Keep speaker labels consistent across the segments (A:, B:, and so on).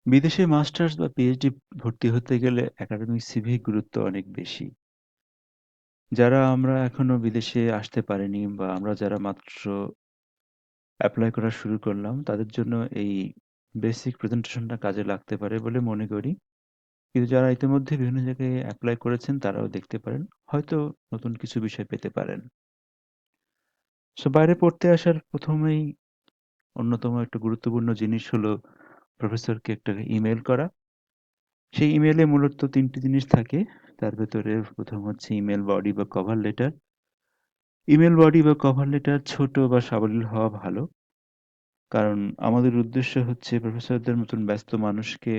A: বিদেশে মাস্টার্স বা পিএইচডি ভর্তি হতে গেলে একাডেমিক সিভি গুরুত্ব অনেক বেশি। যারা আমরা এখনো বিদেশে আসতে পারিনি বা আমরা যারা মাত্র এপ্লাই করা শুরু করলাম, তাদের জন্য এই বেসিক প্রেজেন্টেশনটা কাজে লাগতে পারে বলে মনে করি। কিন্তু যারা ইতিমধ্যে বিভিন্ন জায়গায় এপ্লাই করেছেন তারাও দেখতে পারেন। হয়তো নতুন কিছু বিষয় পেতে পারেন। বাইরে পড়তে আসার ১ম এই অন্যতম একটা গুরুত্বপূর্ণ জিনিস হলো প্রফেসরকে একটা ইমেইল করা। সেই ইমেইলে মূলত ৩ টি জিনিস থাকে। তার ভেতরে ১ম হচ্ছে ইমেইল বডি বা কভার লেটার। ইমেইল বডি বা কভার লেটার ছোট বা সাবলীল হওয়া ভালো। কারণ আমাদের উদ্দেশ্য হচ্ছে প্রফেসরদের মতন ব্যস্ত মানুষকে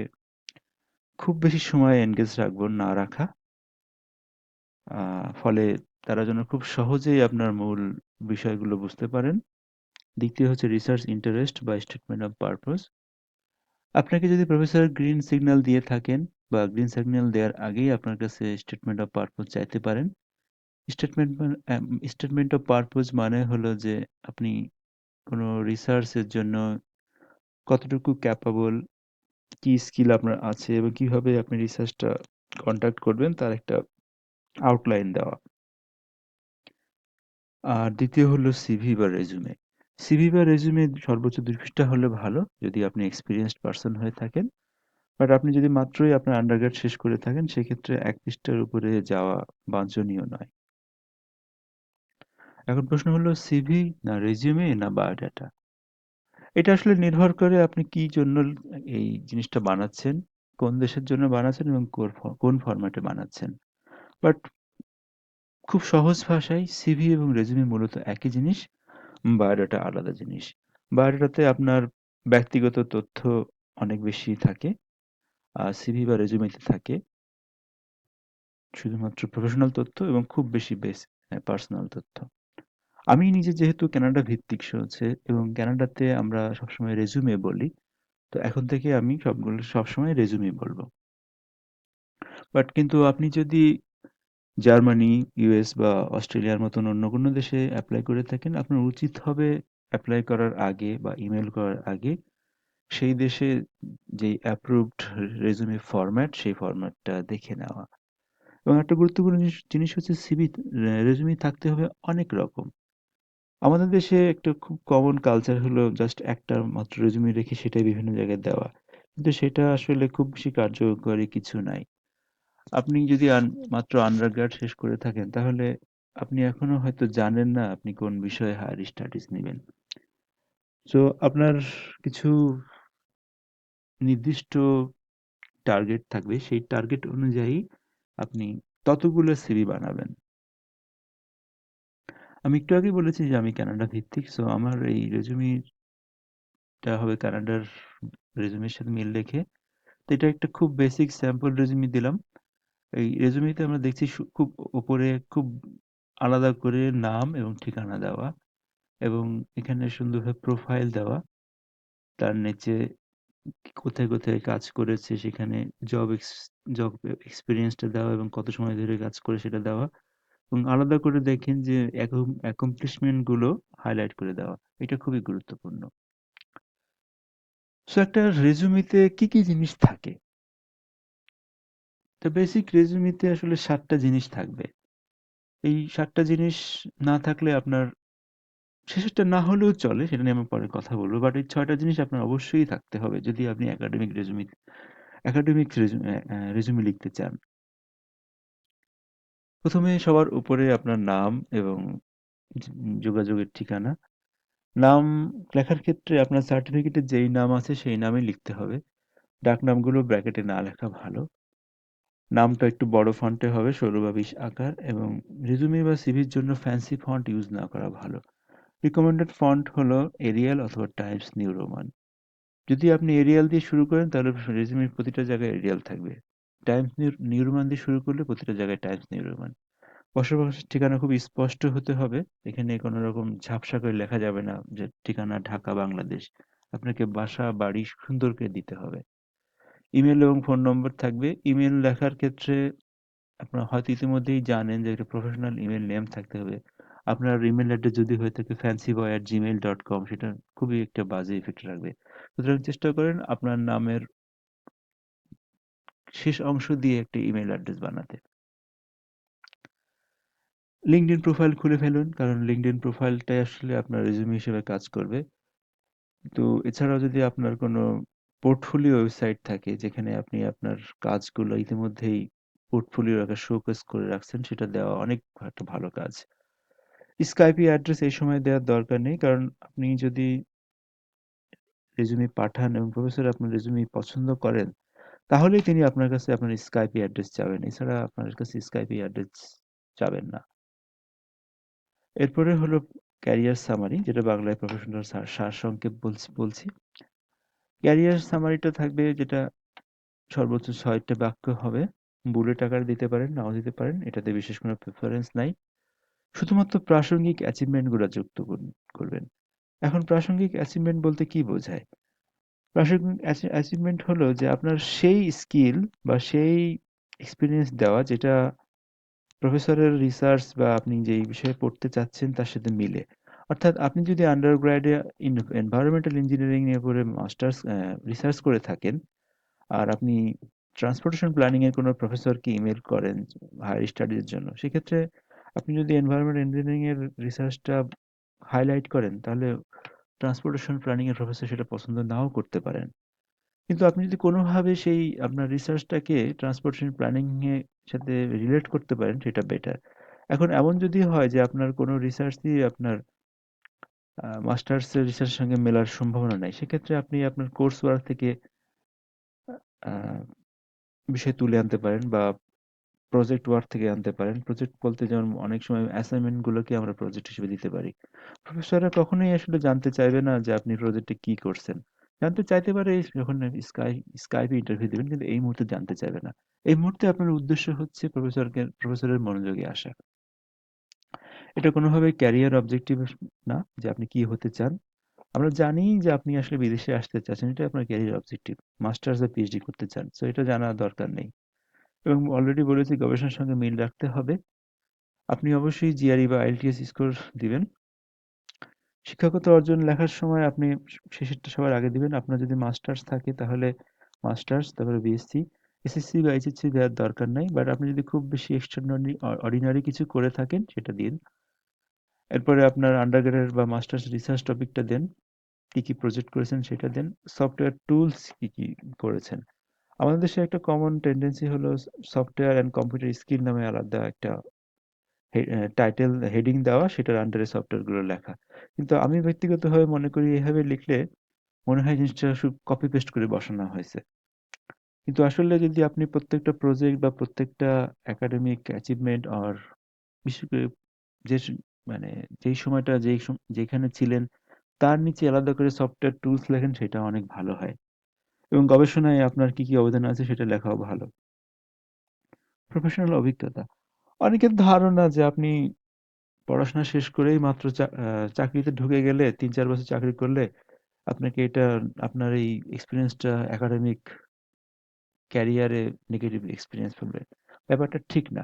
A: খুব বেশি সময় এনগেজ না রাখা। ফলে তারা যেন খুব সহজেই আপনার মূল বিষয়গুলো বুঝতে পারেন। দ্বিতীয় হচ্ছে রিসার্চ ইন্টারেস্ট বা স্টেটমেন্ট অফ পারপোজ। আপনাকে যদি প্রফেসর গ্রিন সিগন্যাল দিয়ে থাকেন বা গ্রিন সিগন্যাল দেওয়ার আগেই আপনার কাছে স্টেটমেন্ট অফ পারপোজ চাইতে পারেন। স্টেটমেন্ট অফ পারপোজ মানে হলো যে আপনি কোনো রিসার্চের জন্য কতটুকু ক্যাপাবল, কি স্কিল আপনার আছে এবং কিভাবে আপনি রিসার্চটা কন্ডাক্ট করবেন তার একটা আউটলাইন দেওয়া। আর দ্বিতীয় হলো সিভি বা রেজুমে। সিভি বা রেজুমে সর্বোচ্চ ২ পৃষ্ঠা হলে ভালো যদি আপনি এক্সপেরিয়েন্সড পারসন হয়ে থাকেন। বাট আপনি যদি মাত্রই আপনার আন্ডারগ্রেড শেষ করে থাকেন সেক্ষেত্রে ১ পৃষ্ঠার উপরে যাওয়া বাঞ্ছনীয় নয়। এখন প্রশ্ন হলো সিভি না রেজিউমে না বায়োডাটা? এটা আসলে নির্ভর করে আপনি কি জন্য এই জিনিসটা বানাচ্ছেন, কোন দেশের জন্য বানাচ্ছেন এবং কোন ফরম্যাটে বানাচ্ছেন। বাট খুব সহজ ভাষায় সিভি এবং রেজিউমে মূলত একই জিনিস, বায়োডাটা আলাদা জিনিস। বায়োডাটাতে আপনার ব্যক্তিগত তথ্য অনেক বেশি থাকে। আর সিভি বা রেজিউমেতে থাকে শুধুমাত্র প্রফেশনাল তথ্য এবং খুব বেশি পার্সোনাল তথ্য। আমি নিজে যেহেতু কানাডা ভিত্তিক হচ্ছে এবং কানাডাতে আমরা সবসময় রেজুমে বলি। তো এখন থেকে আমি সবসময় রেজুমেই বলবো। বাট কিন্তু আপনি যদি জার্মানি, ইউএস বা অস্ট্রেলিয়ার মতন অন্য কোনো দেশে এপ্লাই করে থাকেন, আপনার উচিত হবে এপ্লাই করার আগে বা ইমেইল করার আগে সেই দেশে যেই অ্যাপ্রুভড রেজুমে ফরম্যাট, সেই ফরম্যাটটা দেখে নেওয়া। এবং একটা গুরুত্বপূর্ণ জিনিস হচ্ছে রেজুমে থাকতে হবে অনেক রকম। আমাদের দেশে একটা খুব কমন কালচার হলো জাস্ট একটা মাত্র রেজুমে রেখে সেটাই বিভিন্ন জায়গায় দেওয়া। কিন্তু সেটা আসলে খুব বেশি কার্যকরী কিছু নাই। আপনি যদি মাত্র আন্ডারগ্রেড শেষ করে থাকেন তাহলে আপনি এখনো হয়তো জানেন না আপনি কোন বিষয়ে হায়ার স্টাডিজ নিবেন। সো আপনার কিছু নির্দিষ্ট টার্গেট থাকবে। সেই টার্গেট অনুযায়ী আপনি ততগুলো সিভি বানাবেন। আমি একটু আগেই বলেছি যে আমি কানাডা ভিত্তিক। সো আমার এই রেজুমিটা হবে কানাডার রেজুমির সাথে মিল রেখে। তো এটা একটা খুব বেসিক স্যাম্পল রেজুমি দিলাম। এই রেজুমিতে আমরা দেখছি খুব উপরে খুব আলাদা করে নাম এবং ঠিকানা দেওয়া এবং এখানে সুন্দরভাবে প্রোফাইল দেওয়া। তার নিচে কোথায়, কোথায় কাজ করেছে সেখানে জব এক্স জব এক্সপেরিয়েন্সটা দেওয়া এবং কত সময় ধরে কাজ করে সেটা দেওয়া এবং আলাদা করে দেখেন যে অ্যাকমপ্লিশমেন্ট গুলো হাইলাইট করে দেওয়া। এটা খুবই গুরুত্বপূর্ণ। সো একটা রেজুমিতে কি, কি জিনিস থাকে? তো বেসিক রেজুমিতে আসলে ৭ টা জিনিস থাকবে। এই ৭ টা জিনিস না থাকলে আপনার শেষেরটা না হলেও চলে, সেটা নিয়ে আমি পরে কথা বলব। বাট এই ৬ টা জিনিস আপনার অবশ্যই থাকতে হবে যদি আপনি একাডেমিক রেজুমে লিখতে চান। ১ম এ সবার উপরে আপনার নাম এবং য যোগাযোগের ঠিকানা। নাম লেখার ক্ষেত্রে আপনার সার্টিফিকেটে যেই নাম আছে সেই নামই লিখতে হবে। ডাকনামগুলো ব্র্যাকেটে না লেখা ভালো। নামটা একটু বড় ফন্টে হবে ১৬/২০ আকার এবং রেজুমে বা সিভির জন্য ফ্যান্সি ফন্ট ইউজ না করা ভালো। রিকমেন্ডেড ফন্ট হলো এরিয়াল অথবা টাইমস নিউ রোমান। যদি আপনি এরিয়াল দিয়ে শুরু করেন তাহলে রেজিউমের প্রতিটা জায়গায় এরিয়াল থাকবে। টাইমস নিউ রোমান দিয়ে শুরু করলে প্রতিটা জায়গায় টাইমস নিউ রোমান। বসবাসের ঠিকানা খুব স্পষ্ট হতে হবে। এখানে কোনো রকম ঝাপসা করে লেখা যাবে না যে ঠিকানা ঢাকা, বাংলাদেশ। আপনাকে বাসা, বাড়ি সুন্দর করে দিতে হবে। ইমেল এবং ফোন নম্বর থাকবে। ইমেল লেখার ক্ষেত্রে আপনারা হয়তো ইতিমধ্যেই জানেন যে একটা প্রফেশনাল ইমেল নেম থাকতে হবে। আপনার ইমেল অ্যাড্রেস যদি হয়ে থাকে fancyboy@gmail.com সেটা খুবই একটা বাজে ইফেক্ট রাখবে। সুতরাং চেষ্টা করেন আপনার নামের শেষ অংশ দিয়ে একটা ইমেইল অ্যাড্রেস বানাতে। লিঙ্কডইন প্রোফাইল খুলে ফেলুন, কারণ লিঙ্কডইন প্রোফাইলটাই আসলে আপনার রেজুমে হিসেবে কাজ করবে। তো এছাড়াও যদি আপনার কোনো পোর্টফোলিও ওয়েবসাইট থাকে যেখানে আপনি আপনার কাজগুলো ইতিমধ্যেই পোর্টফোলিওর আকারে শোকেস করে রাখছেন, সেটা দেওয়া অনেক একটা ভালো কাজ। স্কাইপি অ্যাড্রেস এই সময় দেওয়ার দরকার নেই, কারণ আপনি যদি রেজুমে পাঠান এবং প্রফেসর আপনার রেজুমে পছন্দ করেন, তাহলেই তিনি আপনার কাছে আপনার স্কাইপি অ্যাড্রেস চাবেন। এছাড়া আপনার কাছে স্কাইপি অ্যাড্রেস চাবেন না। এরপরে হলো ক্যারিয়ার সামারি, যেটা বাংলায় প্রফেশনাল সারসংক্ষেপ বলছি। ক্যারিয়ার সামারিটা থাকবে যেটা সর্বোচ্চ ৬টা বাক্য হবে। বুলেট আকারে দিতে পারেন, নাও দিতে পারেন। এটাতে বিশেষ কোনো প্রেফারেন্স নাই। শুধুমাত্র প্রাসঙ্গিক অ্যাচিভমেন্ট গুলা যুক্ত করবেন। এখন প্রাসঙ্গিক অ্যাচিভমেন্ট বলতে কি বোঝায়? প্রাসঙ্গিক অ্যাচিভমেন্ট হলো যে আপনার সেই স্কিল বা সেই এক্সপেরিয়েন্স দেওয়া যেটা প্রফেসরের রিসার্চ বা আপনি যেই বিষয়ে পড়তে চাচ্ছেন তার সাথে মিলে। অর্থাৎ আপনি যদি আন্ডার গ্র্যাডে এনভায়রনমেন্টাল ইঞ্জিনিয়ারিং নিয়ে পড়ে মাস্টার্স রিসার্চ করে থাকেন, আর আপনি ট্রান্সপোর্টেশন প্ল্যানিং এর কোনো প্রফেসরকে ইমেল করেন হায়ার স্টাডিজের জন্য, সেক্ষেত্রে আপনি যদি এনভায়রনমেন্ট ইঞ্জিনিয়ারিং এর রিসার্চটা হাইলাইট করেন, তাহলে ট্রান্সপোর্টেশন প্ল্যানিং এর প্রফেসর সেটা পছন্দ নাও করতে পারেন। কিন্তু আপনি যদি কোনোভাবে সেই আপনার রিসার্চটাকে ট্রান্সপোর্টেশন প্ল্যানিং এর সাথে রিলেট করতে পারেন, সেটা বেটার। এখন এমন যদি হয় যে আপনার কোনো রিসার্চই আপনার মাস্টার্স এর রিসার্চের সঙ্গে মেলার সম্ভাবনা নাই, সেক্ষেত্রে আপনি আপনার কোর্স ওয়ার্ক থেকে আহ, বিষয় তুলে আনতে পারেন বা প্রজেক্ট ওয়ার্ক থেকে আনতে পারেন। প্রজেক্ট বলতে যেমন অনেক সময় অ্যাসাইনমেন্ট গুলোকে আমরা প্রজেক্ট হিসেবে দিতে পারি। প্রফেসররা কখনোই আসলে জানতে চাইবে না যে আপনি প্রজেক্টে কি করছেন। জানতে চাইতে পারে যখন স্কাইপে ইন্টারভিউ দিবেন, কিন্তু এই মুহূর্তে জানতে চাইবে না। এই মুহূর্তে আপনার উদ্দেশ্য হচ্ছে প্রফেসরের মনোযোগে আসা। এটা কোনোভাবে ক্যারিয়ার অবজেক্টিভ না যে আপনি কি হতে চান। আমরা জানি যে আপনি আসলে বিদেশে আসতে চাচ্ছেন, এটা আপনার ক্যারিয়ার অবজেক্টিভ। মাস্টার্স বা পিএইচডি করতে চান, সো এটা জানা দরকার নেই। এবং অলরেডি বলেছি গবেষণার সঙ্গে মিল রাখতে হবে। আপনি অবশ্যই জিআরই বা আইএলটিএস স্কোর দিবেন। শিক্ষাগত অর্জন লেখার সময় আপনি শেষেরটা সবার আগে দিবেন। আপনার যদি মাস্টার্স থাকে তাহলে মাস্টার্স, তারপরে বিএসসি। এসএসসি বা এইচএসসি দেওয়ার দরকার নাই, বাট আপনি যদি খুব বেশি এক্সট্রাঅর্ডিনারি অর্ডিনারি কিছু করে থাকেন সেটা দিন। এরপরে আপনার আন্ডারগ্রেডের বা মাস্টার্স রিসার্চ টপিকটা দেন। কি কি প্রজেক্ট করেছেন সেটা দেন। সফটওয়্যার টুলস কি কি করেছেন। আমাদের দেশে একটা কমন টেন্ডেন্সি হলো সফটওয়্যার অ্যান্ড কম্পিউটার স্কিল নামে আলাদা একটা টাইটেল হেডিং দেওয়া, সেটার আন্ডারে সফটওয়্যারগুলো লেখা। কিন্তু আমি ব্যক্তিগতভাবে মনে করি এভাবে লিখলে মনে হয় জিনিসটা শুধু কপি পেস্ট করে বসানো হয়েছে। কিন্তু আসলে যদি আপনি প্রত্যেকটা প্রজেক্ট বা প্রত্যেকটা একাডেমিক অ্যাচিভমেন্ট আর বিশেষ করে যে মানে যেই সময়টা যেখানে ছিলেন তার নিচে আলাদা করে সফটওয়্যার টুলস লেখেন, সেটা অনেক ভালো হয়। এবং গবেষণায় আপনার কি কি অবদান আছে সেটা লেখাও ভালো। প্রফেশনাল অভিজ্ঞতা, অনেকের ধারণা যে আপনি পড়াশোনা শেষ করেই মাত্র চাকরিতে ঢুকে গেলে ৩-৪ বছর চাকরি করলে আপনাকে এটা আপনার এই এক্সপেরিয়েন্সটা একাডেমিক ক্যারিয়ারে নেগেটিভ এক্সপেরিয়েন্স ফেলবে। ব্যাপারটা ঠিক না।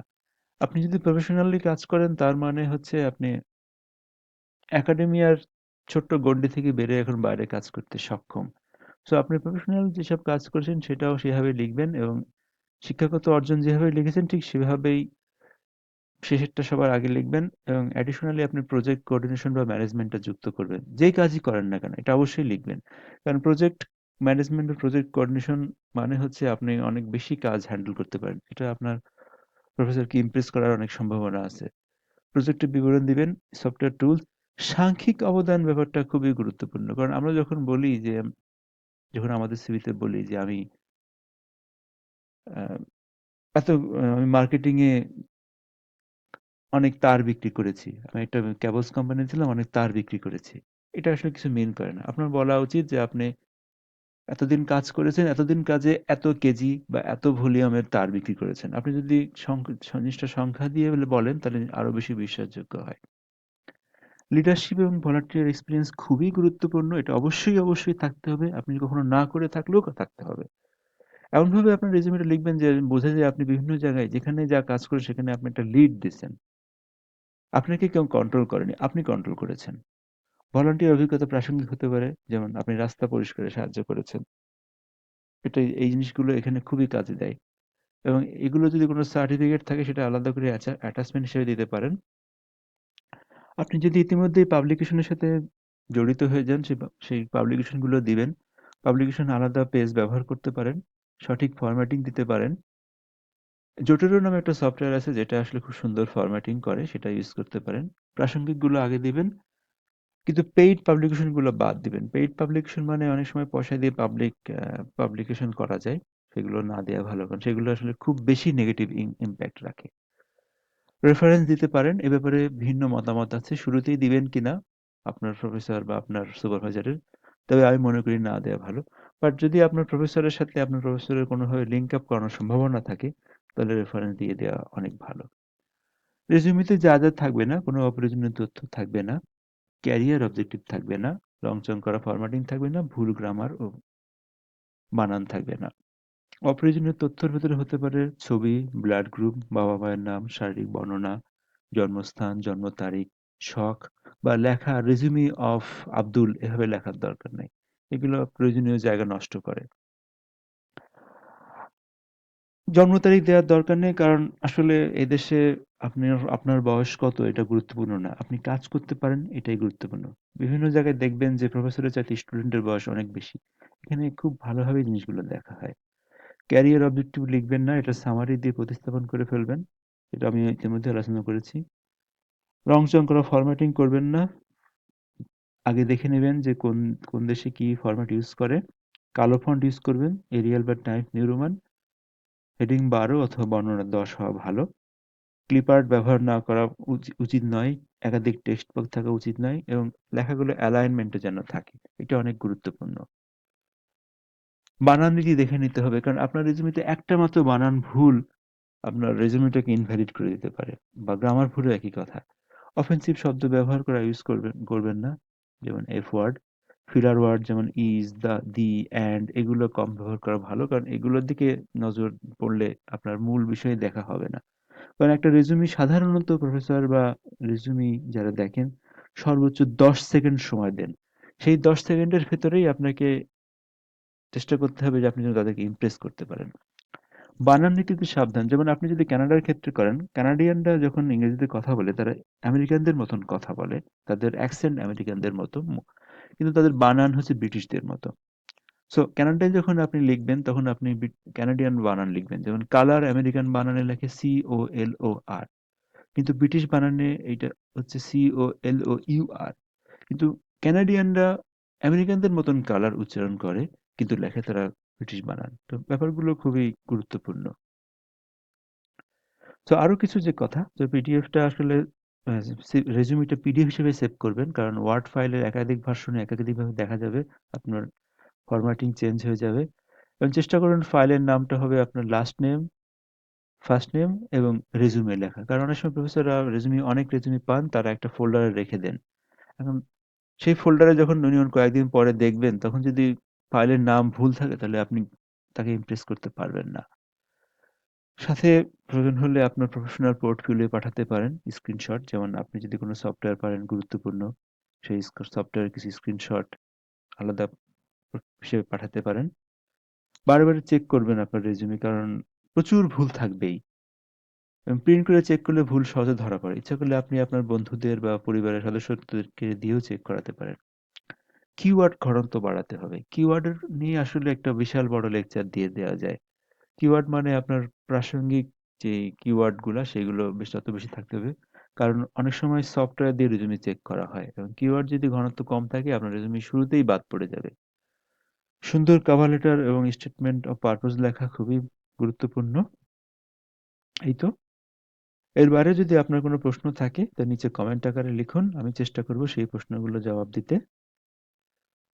A: আপনি যদি প্রফেশনালি কাজ করেন তার মানে হচ্ছে আপনি একাডেমিয়ার ছোট্ট গণ্ডি থেকে বেড়ে এখন বাইরে কাজ করতে সক্ষম। সো আপনি প্রফেশনাল যেসব কাজ করছেন সেটাও সেভাবে লিখবেন, এবং শিক্ষাগত অর্জন যেভাবে লিখেছেন ঠিক সেভাবেই শেষেরটা সবার আগে লিখবেন। এবং অ্যাডিশনালি আপনি প্রজেক্ট কোঅর্ডিনেশন বা ম্যানেজমেন্টটা যুক্ত করবেন। যেই কাজই করেন না কেন এটা অবশ্যই লিখবেন। কারণ প্রজেক্ট ম্যানেজমেন্ট বা প্রজেক্ট কোঅর্ডিনেশন মানে হচ্ছে আপনি অনেক বেশি কাজ হ্যান্ডেল করতে পারেন। এটা আপনার প্রফেসরকে ইমপ্রেস করার অনেক সম্ভাবনা আছে। প্রজেক্টের বিবরণ দিবেন, সফটওয়্যার টুলস, সাংখ্যিক অবদান ব্যাপারটা খুবই গুরুত্বপূর্ণ। কারণ আমরা যখন বলি যে যখন আমাদের সিভিতে বলি যে আমি আহ, এত আমি মার্কেটিং এ অনেক তার বিক্রি করেছি। আমি একটা কেবলস কোম্পানি ছিলাম, অনেক তার বিক্রি করেছি। এটা আসলে কিছু মিন করে না। আপনার বলা উচিত যে আপনি এতদিন কাজ করেছেন, এতদিন কাজে এত কেজি বা এত ভলিউমের তার বিক্রি করেছেন। আপনি যদি জিনিসটা সংখ্যা দিয়ে বলেন তাহলে আরো বেশি বিশ্বাসযোগ্য হয়। লিডারশিপ এবং ভলান্টিয়ার এক্সপেরিয়েন্স খুবই গুরুত্বপূর্ণ। এটা অবশ্যই থাকতে হবে। আপনি কখনো না করে থাকলেও থাকতে হবে। এমনভাবে আপনার রেজিউমেটা লিখবেন যে বোঝা যায় আপনি বিভিন্ন জায়গায় যেখানে যা কাজ করে সেখানে আপনি একটা লিড দিচ্ছেন। আপনাকে কেউ কন্ট্রোল করেনি, আপনি কন্ট্রোল করেছেন। ভলান্টিয়ার অভিজ্ঞতা প্রাসঙ্গিক হতে পারে, যেমন আপনি রাস্তা পরিষ্কারে সাহায্য করেছেন। এই জিনিসগুলো এখানে খুবই কাজে দেয়। এবং এগুলো যদি কোনো সার্টিফিকেট থাকে সেটা আলাদা করে অ্যাটাচমেন্ট হিসেবে দিতে পারেন। আপনি যদি ইতিমধ্যেই পাবলিকেশনের সাথে জড়িত হয়ে যান, সেই পাবলিকেশনগুলো দিবেন। পাবলিকেশন আলাদা পেজ ব্যবহার করতে পারেন। সঠিক ফরম্যাটিং দিতে পারেন। জোটেরো নামে একটা সফটওয়্যার আছে যেটা আসলে খুব সুন্দর ফরম্যাটিং করে, সেটা ইউজ করতে পারেন। প্রাসঙ্গিকগুলো আগে দিবেন, কিন্তু পেইড পাবলিকেশন গুলো বাদ দিবেন। পেইড পাবলিকেশন মানে অনেক সময় পয়সা দিয়ে পাবলিকেশন করা যায়। সেগুলো না দেয়া ভালো, কারণ সেগুলো আসলে খুব বেশি নেগেটিভ ইম্প্যাক্ট রাখে। রেফারেন্স দিতে পারেন, এ ব্যাপারে ভিন্ন মতামত আছে। শুরুতেই দিবেন কিনা আপনার প্রফেসর বা আপনার সুপারভাইজারের, তবে আমি মনে করি না দেয়া ভালো। বাট যদি আপনার প্রফেসরের সাথে আপনার প্রফেসরের কোনোভাবে লিঙ্ক আপ করানোর সম্ভাবনা থাকে, তাহলে রেফারেন্স দিয়ে দেওয়া অনেক ভালো। রেজিউমিতে যা যা থাকবে না, কোনো অপ্রয়োজনীয় তথ্য থাকবে না, ক্যারিয়ার অবজেক্টিভ থাকবে না, রংচং করা ফরম্যাটিং থাকবে না, ভুল গ্রামার ও বানান থাকবে না। অপ্রয়োজনীয় তথ্যের ভেতরে হতে পারে ছবি, ব্লাড গ্রুপ, বাবা মায়ের নাম, শারীরিক বর্ণনা, জন্মস্থান, জন্ম তারিখ, শখ বা লেখা রেজিউমি অফ আব্দুল এভাবে লেখার দরকার নেই। এগুলো প্রয়োজনীয় জায়গা নষ্ট করে। জন্ম তারিখ দেওয়ার দরকার নেই, কারণ আসলে এদেশে আপনার বয়স কত এটা গুরুত্বপূর্ণ না। আপনি কাজ করতে পারেন, এটাই গুরুত্বপূর্ণ। বিভিন্ন জায়গায় দেখবেন যে প্রফেসরের চাইতে স্টুডেন্টের বয়স অনেক বেশি। এখানে খুব ভালোভাবে জিনিসগুলো দেখা হয়। ক্যারিয়ার অবজেক্টিভ লিখবেন না, এটা সামারি দিয়ে প্রতিস্থাপন করে ফেলবেন। এটা আমি ইতিমধ্যে আলোচনা করেছি। রংচং করা ফরম্যাটিং করবেন না। আগে দেখে নেবেন যে কোন কোন দেশে কি ফরম্যাট ইউজ করে। কালো ফন্ট ইউজ করবেন, এরিয়াল বা টাইমস নিউ রোমান। হেডিং 12 অথবা বর্ণনা 10 হওয়া ভালো। ক্লিপ আর্ট ব্যবহার না করা উচিত নয়। একাধিক টেক্সট বক্স থাকা উচিত নয় এবং লেখাগুলো অ্যালাইনমেন্টে যেন থাকে। এটা অনেক গুরুত্বপূর্ণ। বানান নীতি দেখে নিতে হবে, কারণ আপনার রেজুমেতে একটা মাত্র বানান ভুল আপনার রেজুমেটাকে ইনভ্যালিড করে দিতে পারে, বা গ্রামার ভুলও একই কথা। অফেন্সিভ শব্দ ব্যবহার করা ইউজ করবেন না, যেমন এফ ওয়ার্ড। ফিলার ওয়ার্ড যেমন ইজ, দ্য, দি, অ্যান্ড এগুলো কম ব্যবহার করা ভালো, কারণ এগুলোর দিকে নজর পড়লে আপনার মূল বিষয়ে দেখা হবে না। কারণ একটা রেজুমি সাধারণত প্রফেসর বা রেজুমি যারা দেখেন সর্বোচ্চ 10 সেকেন্ড সময় দেন। সেই 10 সেকেন্ডের ভেতরেই আপনাকে চেষ্টা করতে হবে যে আপনি যেন তাদেরকে ইমপ্রেস করতে পারেন। বানান নীতিতে সাবধান। যেমন আপনি যদি কানাডার ক্ষেত্রে করেন, কানাডিয়ানরা যখন ইংরেজিতে কথা বলে তারা আমেরিকানদের মতন কথা বলে। তাদের অ্যাকসেন্ট আমেরিকানদের মতো, কিন্তু তাদের বানান হচ্ছে ব্রিটিশদের মতো। সো কানাডায় যখন আপনি লিখবেন তখন আপনি কানাডিয়ান বানান লিখবেন। যেমন কালার আমেরিকান বানানে লেখে COLOR, কিন্তু ব্রিটিশ বানানে এইটা হচ্ছে COLOUR। কিন্তু কানাডিয়ানরা আমেরিকানদের মতন কালার উচ্চারণ করে, কিন্তু লেখে তারা ব্রিটিশ বানান। তো ব্যাপারগুলো খুবই গুরুত্বপূর্ণ। তো আরো কিছু যে কথা, যে পিডিএফটা আসলে রেজুমিটা পিডিএফ হিসেবে সেভ করবেন, কারণ ওয়ার্ড ফাইলের একাধিক ভার্সনে একাধিকভাবে দেখা যাবে, আপনার ফরম্যাটিং চেঞ্জ হয়ে যাবে। এবং চেষ্টা করুন ফাইলের নামটা হবে আপনার লাস্ট নেম, ফার্স্ট নেম এবং রেজুমে লেখা, কারণ অনেক সময় প্রফেসররা অনেক রেজুমি পান, তারা একটা ফোল্ডারে রেখে দেন। এখন সেই ফোল্ডারে যখন উনি কয়েকদিন পরে দেখবেন, তখন যদি ফাইলের নাম ভুল থাকে তাহলে আপনি তাকে ইমপ্রেস করতে পারবেন না। সাথে প্রয়োজন হলে আপনার প্রফেশনাল পোর্টফোলিও পাঠাতে পারেন স্ক্রিনশট, যেমন আপনি যদি কোনো সফটওয়্যার পারেন গুরুত্বপূর্ণ, সেই সফটওয়্যারের কিছু স্ক্রিনশট আলাদা হিসেবে পাঠাতে পারেন। বারে বারে চেক করবেন আপনার রেজুমে, কারণ প্রচুর ভুল থাকবেই। প্রিন্ট করে চেক করলে ভুল সহজে ধরা পড়ে। ইচ্ছা করলে আপনি আপনার বন্ধুদের বা পরিবারের সদস্যদেরকে দিয়েও চেক করাতে পারেন। কিওয়ার্ড ঘনত্ব বাড়াতে হবে। কিওয়ার্ডের নিয়ে আসলে একটা বিশাল বড় লেকচার দিয়ে দেওয়া যায়। কিওয়ার্ড মানে আপনার প্রাসঙ্গিক যে কিওয়ার্ড গুলা সেগুলো যত বেশি থাকতে হবে, কারণ অনেক সময় সফটওয়্যার দিয়ে রেজুমি চেক করা হয় এবং কিওয়ার্ড যদি ঘনত্ব কম থাকে আপনার রেজুমি শুরুতেই বাদ পড়ে যাবে। সুন্দর কভার লেটার এবং স্টেটমেন্ট অফ পারপোজ লেখা খুবই গুরুত্বপূর্ণ। এই তো। এর বাইরে যদি আপনার কোনো প্রশ্ন থাকে তা নিচে কমেন্ট আকারে লিখুন, আমি চেষ্টা করব সেই প্রশ্নগুলো জবাব দিতে।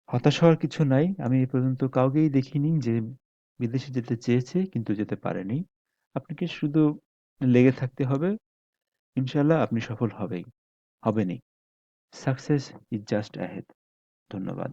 A: হতাশ হওয়ার কিছু নাই। আমি এ পর্যন্ত কাউকেই দেখিনি যে বিদেশে যেতে চেয়েছে কিন্তু যেতে পারেনি। আপনাকে শুধু লেগে থাকতে হবে। ইনশাআল্লাহ আপনি সফল হবেনই। Success is just ahead. ধন্যবাদ।